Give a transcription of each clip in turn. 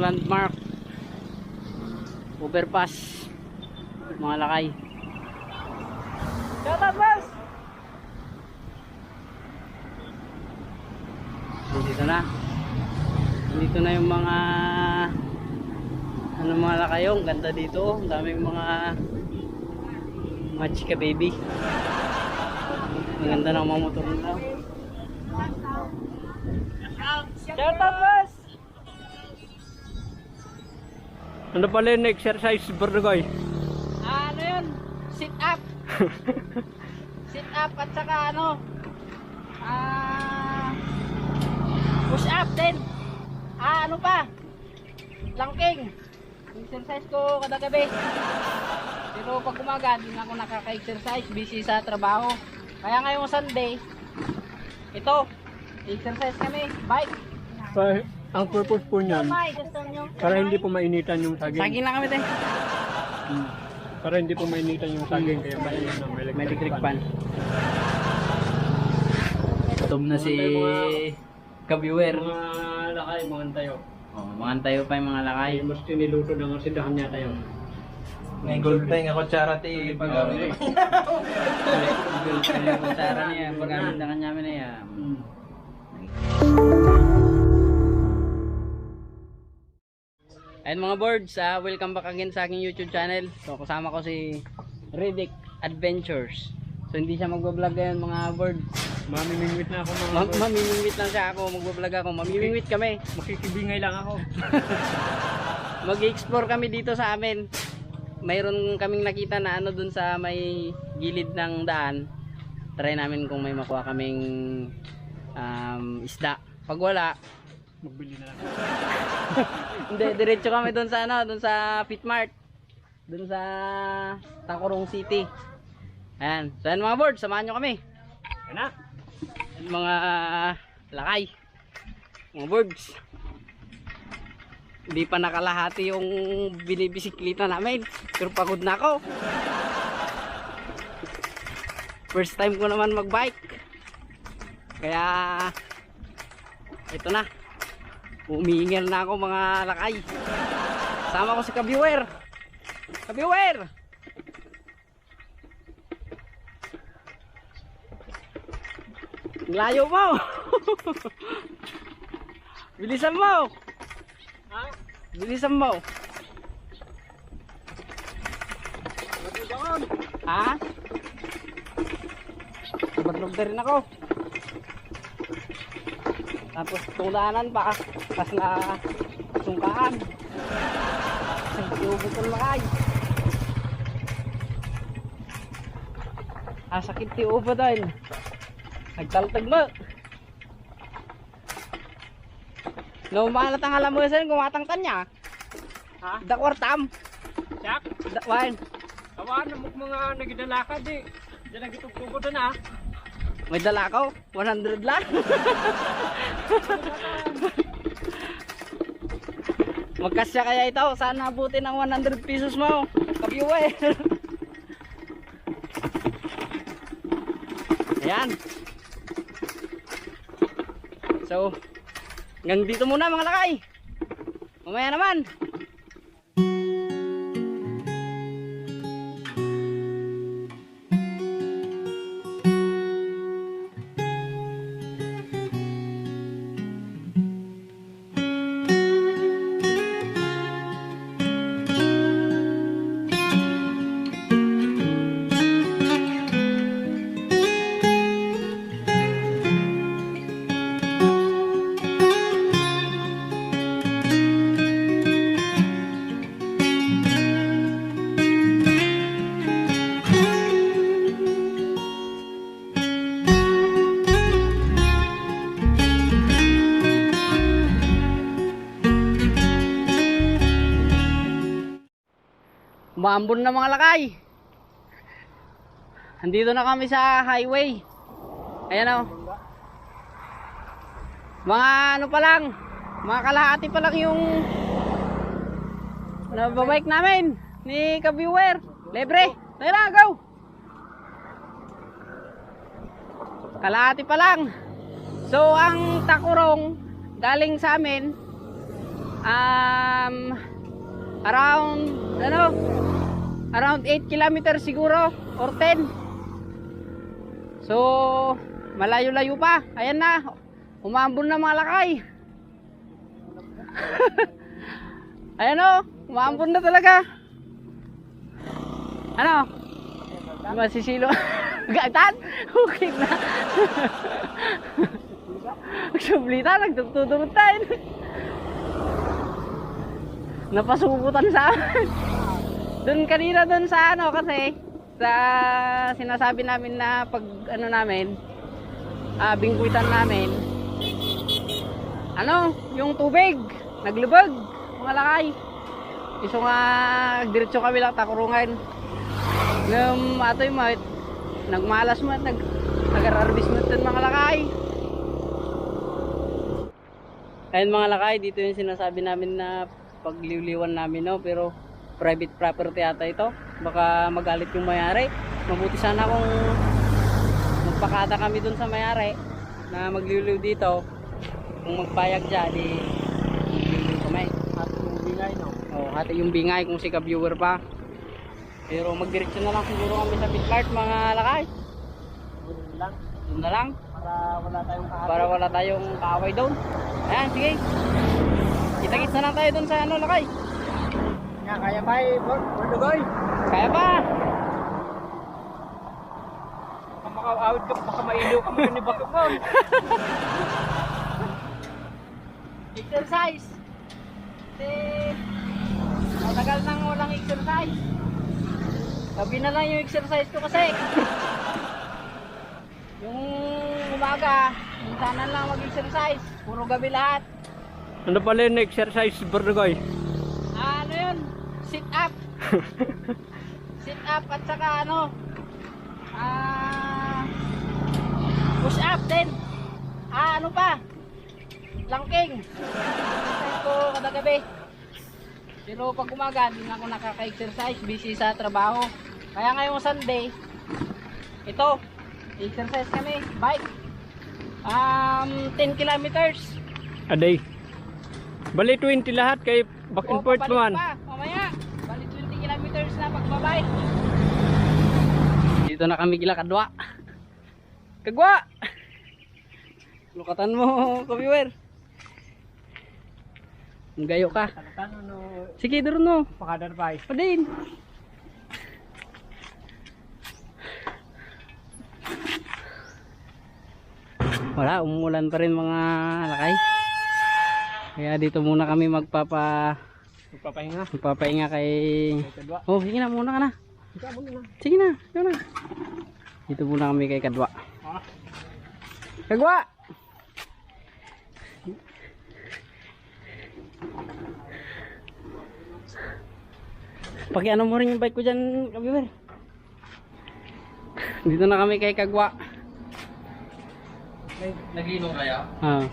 landmark, overpass, mga lakay. Shout out, boss! Dito na yung mga mga lakayong. Ganda dito, ang daming mga chika baby. Ang ganda ng mga motor nila. Shout out, boss! Ano pala yung exercise, Bardogoy? Ano yun? Sit up! Sit up at saka push up din. Ano pa? Langking. Exercise ko kada gabi. Pero pag umaga, hindi na ako nakaka-exercise. Busy sa trabaho. Kaya ngayong Sunday, ito, exercise kami. Bike. Ang purpose po niyan, para hindi po mainitan yung saging. Saging lang kami tayo. Para hindi po mainitan yung saging, kaya may Electric pan. Tom na si Kabiwer. Mga lakay, mga tayo. Oh, mga tayo pa yung mga lakay. Mas tiniluto ng sindahan niya tayo. May gold pa yung charity. Pag-gamit. Kutsara niya, pag-gamit na kanya na yan. Ayun mga birds, welcome back again sa aking YouTube channel. So kasama ko si Riddick Adventures. So hindi siya magbablog ngayon mga birds. Mamimingwit na ako mga Mamimingwit lang siya ako, magbablog ako. Mamimingwit kami. makikibingay lang ako. Mag-explore kami dito sa amin. Mayroon kaming nakita na dun sa may gilid ng daan. Try namin kung may makuha kaming isda. Pag wala, Magbili na lang. hindi, diretso kami doon sa doon sa Fitmart. Doon sa Tacorong City. Ayan. So yan mga board, samahan nyo kami. Ayan na. Yan, mga lakay. Mga boards. Hindi pa nakalahati yung binibisikleta namin. Pero pagod na ako. First time ko naman magbike. Kaya ito na. Umiingel na ako mga lakay. Sama ko si Kabiwer. Kabiwer! Layo mo! Bilisan mo! Ha? Bilisan mo! Ha? Batlog na rin ako. Tapos tulanan pa, pas na sungkaan. Iubot ang lakay. Sakit ti ubo doon. Nagtaltag mo. No, maalat ang alam mo sa'yo, kumatang kanya. Ha? Dakwartam. Sak? Dakwan. Awan na mga nagidalakad eh. Diyan nagitugtugo doon ah. May dala ko, 100 lang. Magkasya kaya ito, sana abutin ng 100 pesos mo. Kabiwe. Ayan. So, hanggang dito muna mga lakay. Mamaya naman. Maambon na mga lakay. Andito na kami sa highway. Ayan o. Mga ano pa lang, mga kalahati pa lang yung nababike namin ni Kabiwer. Libre. Tara, go. Kalahati pa lang. So ang Tacorong galing sa amin around around 8 kilometers siguro or 10. So malayo-layo pa. Ayan na, umambon na mga lakay. Ayan o, umambon na talaga. Ano? Masisilo. Gatan? Okay na. Magsublita, nagtutudurot tayo. Napasubutan sa amin. Doon kanina doon sa ano kasi sa sinasabi namin na pag ano namin bingkwitan namin ano yung tubig naglubog mga lakay. Iso nga diretso kami lang takurungan ng atoy mat nagmalas mat nag-arbis mat mga lakay. Ayun mga lakay, dito yung sinasabi namin na pagliwliwan namin no, pero private property ata ito. Baka magalit yung may-ari. Mabuti sana kung magpakata kami dun sa may-ari na magliwliw dito. Kung magpayag siya, di magliwliw kami. At yung bingay, no? Oh, hati yung bingay kung si ka-viewer pa. Pero magdiretso na lang siguro kami sa Bitmart mga lakay. Doon lang. Doon na lang. Para wala tayong kahapon. Para wala tayong kaaway doon. Ayan, sige. Kita-kits na lang tayo doon sa ano lakay. Nga, kaya pa eh, Bordogoy. Kaya pa. Baka makaawit ka, baka mailaw ka mo ni Bato mo. Exercise. Kasi matagal nang walang exercise. Gabi na lang yung exercise ko kasi. Yung umaga, minsanan lang mag-exercise. Puro gabi lahat. Ano pala yung exercise, Bordogoy? Ano yun? Sit up. Sit up at saka ano? Push up din. Ano pa? Langking. Exercise ko kada gabi. Pero pag umaga, hindi na ako nakaka-exercise. Busy sa trabaho. Kaya ngayong Sunday, ito, exercise kami. Bike. 10 kilometers. A day. Bali 20 lahat kay back and forth Pabalik man. pa, mamaya. Bali 20 kilometers na pagbabike. Dito na kami gila kadwa. Kagwa! Lukatan mo, ka-viewer. Gayo ka. Ano, Sige, doon no. pakadar pa eh. Padin. Wala, umulan pa rin mga lakay. Kaya dito muna kami magpapahinga kay... Kadwa. Oh, sige na, muna ka na. Ikaw mo na. Sige na, ikaw na. Dito muna kami kay Kadwa. Kagwa! Pakiano mo rin yung bike ko dyan, kabiwer. Dito na kami kay Kagwa. Naginom kaya? Ah.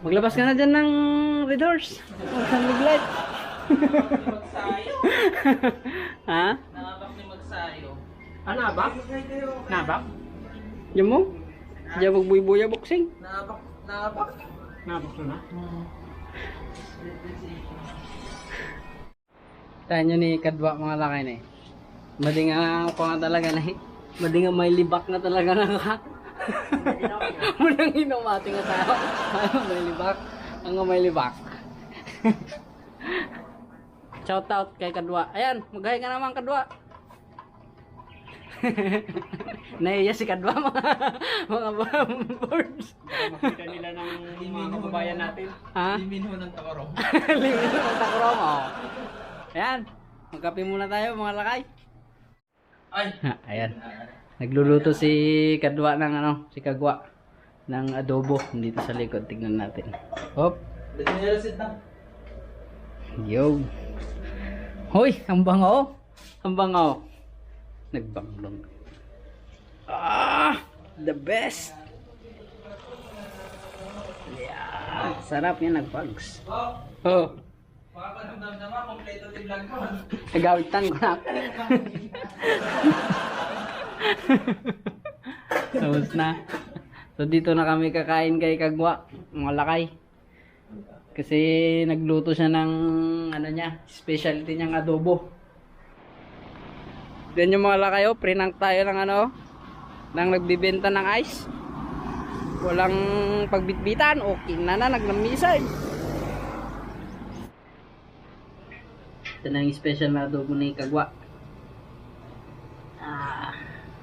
Maglabas ka na dyan ng red horse. Sa light. Magsayo. Ha? Nabak ni magsayo. Nabak? Nabak? Diyan mo? Diyan magbuy-buya boxing. Nabak. Nabak na. Tayo nyo ni Kadwa mga lakay na eh. Madinga pa nga talaga na eh. Madinga may libak na talaga na ka. Munang inumati nga tao. Ano may libak? Ang may libak. Shout out kay Kadwa. Ayan, maghay ka naman Kadwa. Naiya si Kadwa mga birds. Makita nila ng mga kababayan natin. Ha? Limin ho ng takarong. Limin ng takurong oh. Ayan, magkape muna tayo mga lakay. Ay! Ayan. Nagluluto si Kadwa ng ano, si Kagwa ng adobo dito sa likod. Tignan natin. Hop. Sit na. Yo. Hoy, ang bango. Ang bango. Nagbangbang. The best. Yeah. Sarap yan nagpags. Oh. Makakadamdam naman, kompleto din vlog ko. Nagawitan ko na. Tapos na. So dito na kami kakain kay Kagwa, mga lakay. Kasi nagluto siya ng ano niya, specialty niyang adobo. Then yung mga lakay, oh, prinank tayo ng ano, nang nagbibenta ng ice. Walang pagbitbitan, okay na nagnamisa eh. Ito na yung special na adobo ni Kagwa.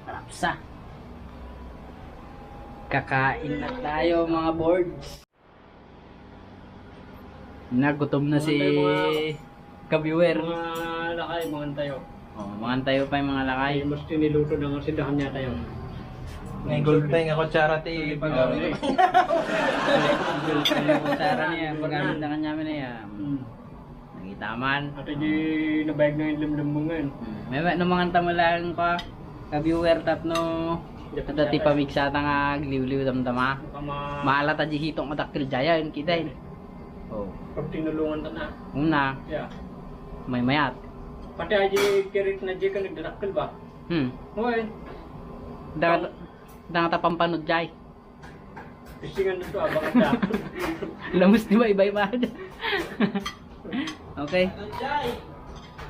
Sarap sa. Kakain na tayo mga boards. Nagutom na si Ka-viewer. Mga lakay, mga tayo. Oh, mangantayo pa yung mga lakay. Ay, mas tiniluto ng sidahan niya tayo. May gold peng ako charity. Pag-gamit. Kutsara niya, paggamit na kanya na yan. Nangitaman. At hindi nabayag na yung limlim mo ngayon. May namanganta mo lang pa. Ka-viewer tap no. Dati pamigsata nga gliw-liw damdama. Maala ta hitong matakil jaya yun kita yun. Oh. Pag tinulungan ta na. Una, Yeah. may mayat. Pati aja kirit na jika nagdarakil ba? Hoy, Dang tapampanod jay. pisingan nito abang da. Lamus di ba iba-iba dyan. Okay.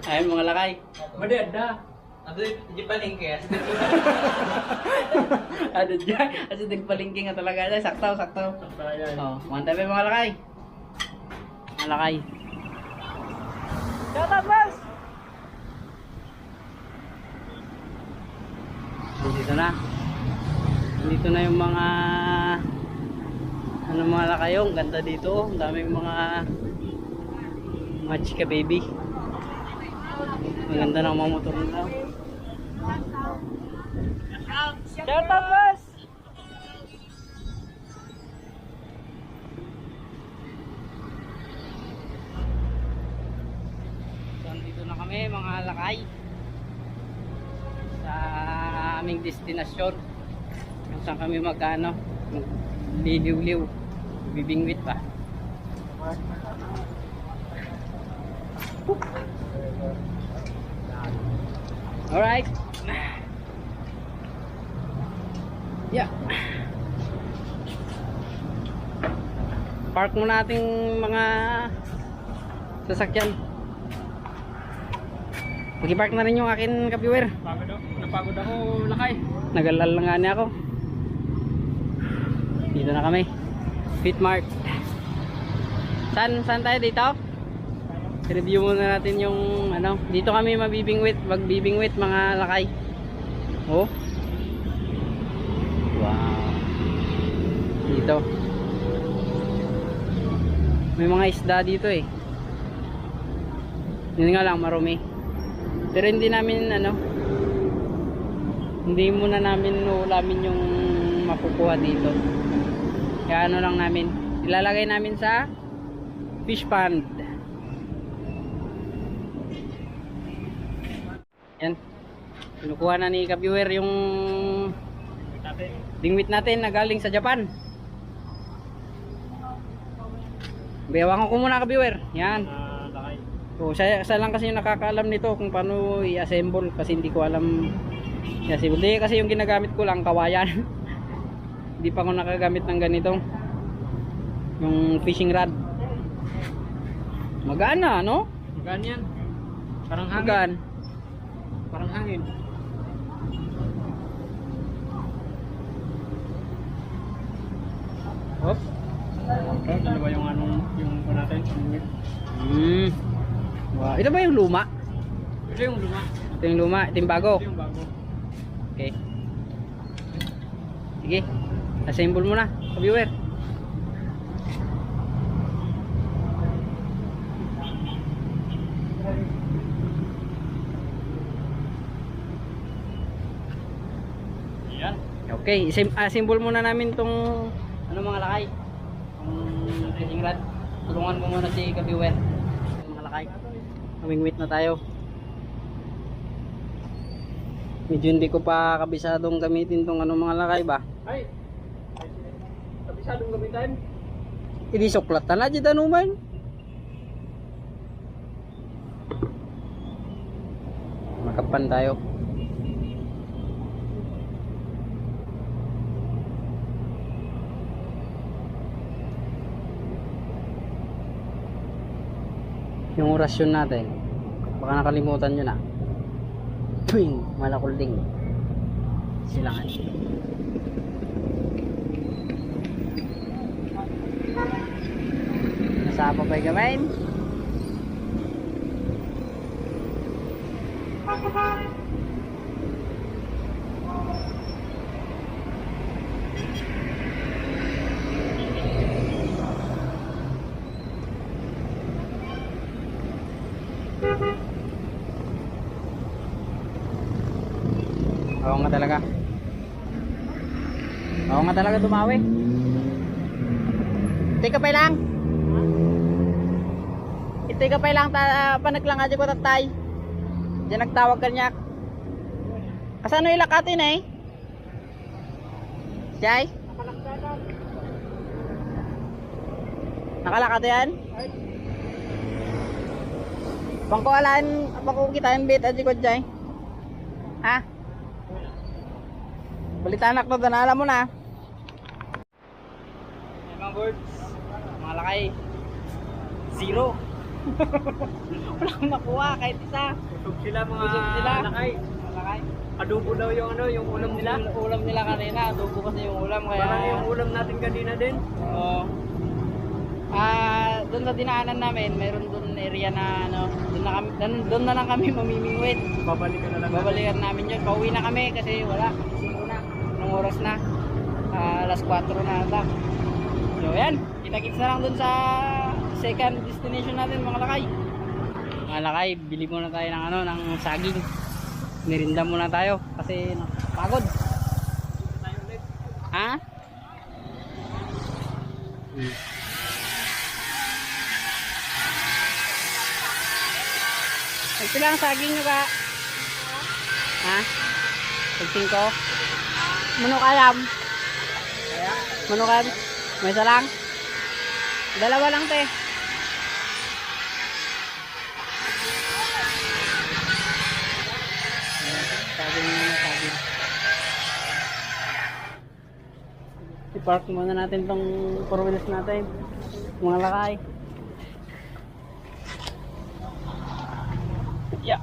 Ayun mga lakay. Maded da. Ano yung palengke? Ano dyan? Kasi nagpalingking nga talaga dyan. Saktaw. Ayan. Oh, mantay pa yung mga lakay. Mga lakay. Shout out, boss! Dito na. Dito na yung mga ano mga lakayong. Ganda dito. Ang daming mga chika baby. Ang ganda ng mga motor nila. Shout out, boss! So, dito na kami mga lakay sa aming destinasyon kung saan kami magkano liliw-liw bibingwit pa. Alright. Yeah. Park muna ating mga sasakyan. Mag-park na rin yung akin ka-viewer. Napagod ako lakay. Nagalal na nga niya ako. Dito na kami. Fitmart. Saan tayo dito? I-review muna natin yung ano. Dito kami magbibingwit mga lakay. Oh. Wow. Dito. May mga isda dito eh. Yun nga lang marumi. Pero hindi namin ano, hindi muna namin ulamin yung makukuha dito. Kaya ano lang namin, ilalagay namin sa fish pond. Yan. Kinukuha na ni ka-viewer yung dingwit natin na galing sa Japan. Bayawan ko muna ka-viewer. Yan. Lakay. So, saya lang kasi yung nakakaalam nito kung paano i-assemble kasi hindi ko alam i-assemble. Hindi kasi yung ginagamit ko lang kawayan. Hindi pa ako nakagamit ng ganito. Yung fishing rod. Magana, no? Magaan yan. Parang hangin. Magaan. Parang hangin. Hop. Okay, dalawa yung anong yung natin. Wow. Ito ba yung luma? Ito yung luma. Ito yung luma. Ito yung bago. Ito yung bago. Okay. Sige. Assemble mo na, viewer. Yan. Okay, assemble muna namin tong ano mga lakay. Ang fishing rod. Tulungan mo muna si ka-viewer. Mga lakay. Wait na tayo. Medyo hindi ko pa kabisadong gamitin tong ano mga lakay ba. Ay. Kabisadong gamitan. Hindi suklatan na dyan anuman. Makapan tayo. yung orasyon natin. Baka nakalimutan nyo na. Tuwing malakulding silangan. Nasa pa ba'y gamain? Oo nga talaga. Oo nga talaga tumawi. Tika pa lang. Tika pa lang panaglang aja ko tatay. Diyan nagtawag kanyak. Kasano ilakatin eh? Jay? Nakalakat yan? Pangkualaan, pangkukitaan bit aja ko Jay. Ha? Balitanak no, alam mo na. Ayan mga birds, mga lakay. 0. Walang makuha kahit isa. Busog sila mga Busog sila. lakay. Mga lakay. Adobo daw yung yung ulam nila. Ulam nila kanina, adobo kasi yung ulam kaya. Parang yung ulam natin kanina din. Oo. Doon sa dinaanan namin, mayroon doon area na ano, doon na lang kami mamimingwit. Babalikan na lang. Babalikan namin yun. Pauwi na kami kasi wala. 5 na. Anong oras na? Alas 4 na ata. So yan. Kita-kits na lang dun sa second destination natin mga lakay. Mga lakay, bili muna tayo ng ano, ng saging. Merinda muna tayo kasi pagod. Ha? Ito lang saging nyo ka. Ha? Pagting ko. Manok ayam. Manok ayam. May isa lang. Dalawa lang te. Saging muna saging. I-park muna natin tong 4 wheels natin. Mga lakay. Yeah.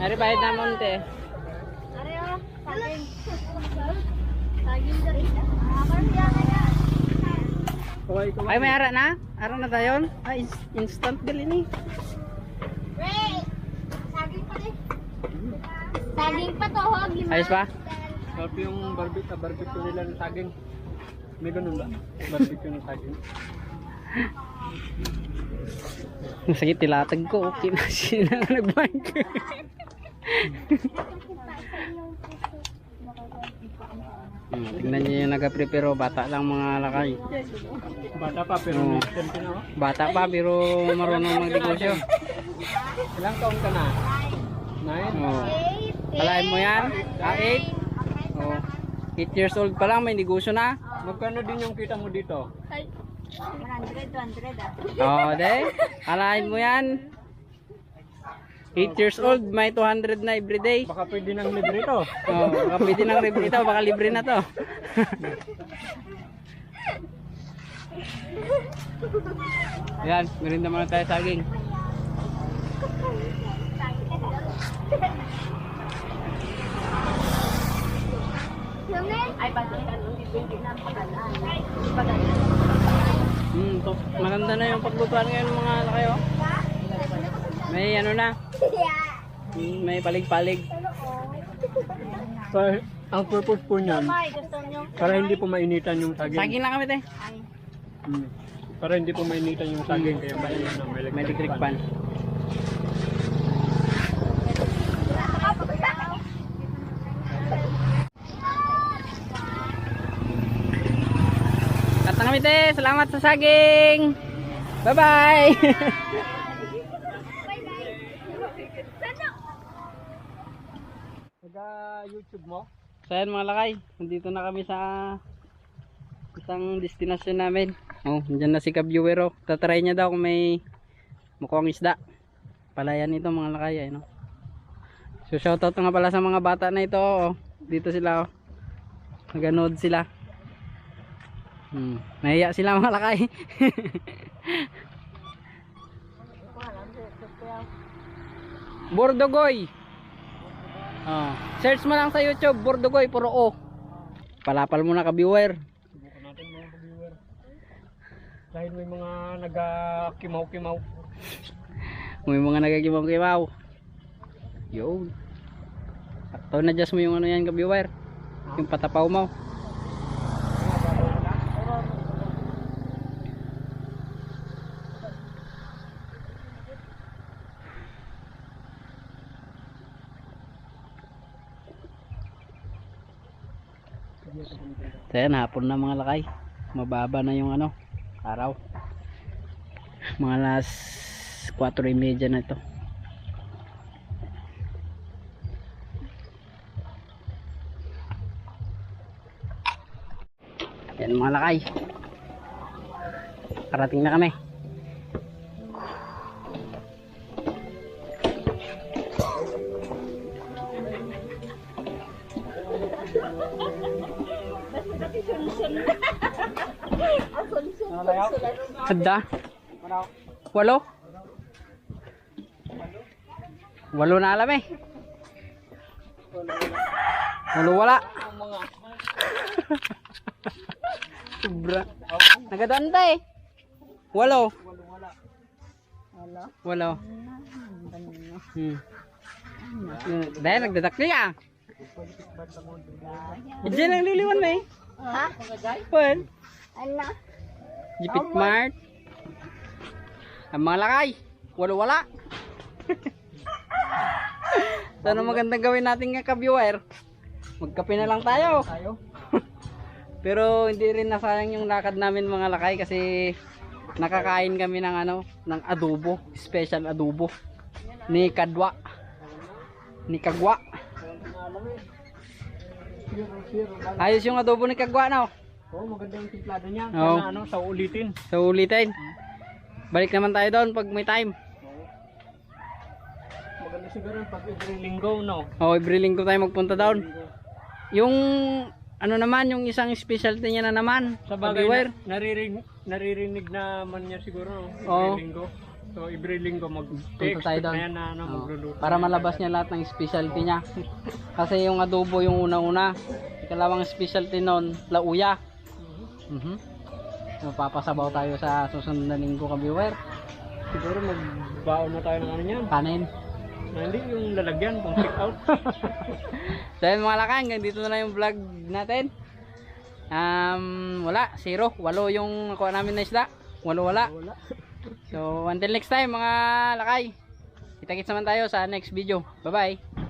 Ari bahid namon te. Ari oh, saging. Saging dari. Kaya. Ay may ara na? Ara na tayo? Ay instant gali ni. Wait. Saging pa din. Saging pa to, hog. Ayos pa? Sarap yung barbecue nila ng saging. May ganun ba? Barbecue ng saging. Sige tilatag ko. Okay na siya na nag-bank. Tingnan niyo yung nag-prepare. Bata lang mga lakay. Bata pa pero Oo. nasisente na. Bata pa pero marunong magnegosyo. Ilang taon ka na? 9? Oh. Kalahin mo yan? 8? Oh. 8 years old pa lang may negosyo na. Magkano din yung kita mo dito? 100, 200 ah. Oh, de. Kalahin mo yan. 8 years old, may 200 na everyday. Baka pwede nang libre ito. Oh, baka pwede nang libre ito, baka libre na to. Yan, merinda muna tayo saging. Ay, balikan mo. Hindi na pagalaan. To, maganda na yung paglutuan ngayon mga lakayo. May ano na, may palig-palig. So, ang purpose po niyan, May gusto nyo. para hindi po mainitan yung saging. Saging lang kami te. Ay. Para hindi po mainitan yung saging, kaya May electric pan. Kat na kami te, salamat sa saging. Bye-bye. Taga YouTube mo? So yan mga lakay, nandito na kami sa isang destinasyon namin. Oh, dyan na si ka-viewer oh. Tatry niya daw kung may mukhang isda. Palayan ito mga lakay ay no. So shoutout nga pala sa mga bata na ito oh. Dito sila oh. Naganood sila. Nahiya sila mga lakay. Bordogoy. Oh, search mo lang sa YouTube Bordogoy puro O. Palapal mo na ka-viewer. Subukan natin mga ka-viewer. Dahil may mga nagkimaw-kimaw. May mga nagagimaw-kimaw. Yo. Sakto na just mo yung ano yan ka-viewer. Yung patapaw mo. So yan, hapon na mga lakay. Mababa na yung ano, araw. Mga alas 4:30 na ito. Yan mga lakay. Parating na kami. Handa? 8? 8 na alam eh. 8 wala. Sobra. Nagadaan tayo eh. 8. 8. Dahil nagdadakli ah. Diyan ang liliwan mo eh. Ha? Pwede. Ano? Jipit Mart. Ang mga lakay. 8 wala. Sana magandang gawin natin nga ka-viewer. Magkape na lang tayo. Pero hindi rin nasayang yung lakad namin mga lakay kasi nakakain kami ng ano, ng adobo, special adobo ni Kadwa. Ni Kagwa. Ayos yung adobo ni Kagwa no. Oh, maganda yung timplado niya. Oo. Sana ano, sa ulitin. So ulitin. Balik naman tayo doon pag may time. Maganda siguro pag every linggo, no? Oh, every linggo tayo magpunta doon. Yung ano naman, yung isang specialty niya na naman. Sa bagay, ka-viewer. naririnig naman niya siguro, no? Oo. Every linggo. So, every linggo Punta tayo doon. na yan na ano, Oo. magluluto. Para malabas niya lahat ng specialty niya. Kasi yung adobo yung una-una. Ikalawang specialty nun, lauya. Mapapasabaw tayo sa susunod na linggo ka-viewer. Siguro magbaon na tayo ng ano niyan. Kanin. Na hindi yung lalagyan, pang pick out. So yun mga lakang, hanggang dito na lang yung vlog natin. Wala, 0. 8 yung nakuha namin na isda. 8 wala. So until next time mga lakay. Kita-kits naman tayo sa next video. Bye bye.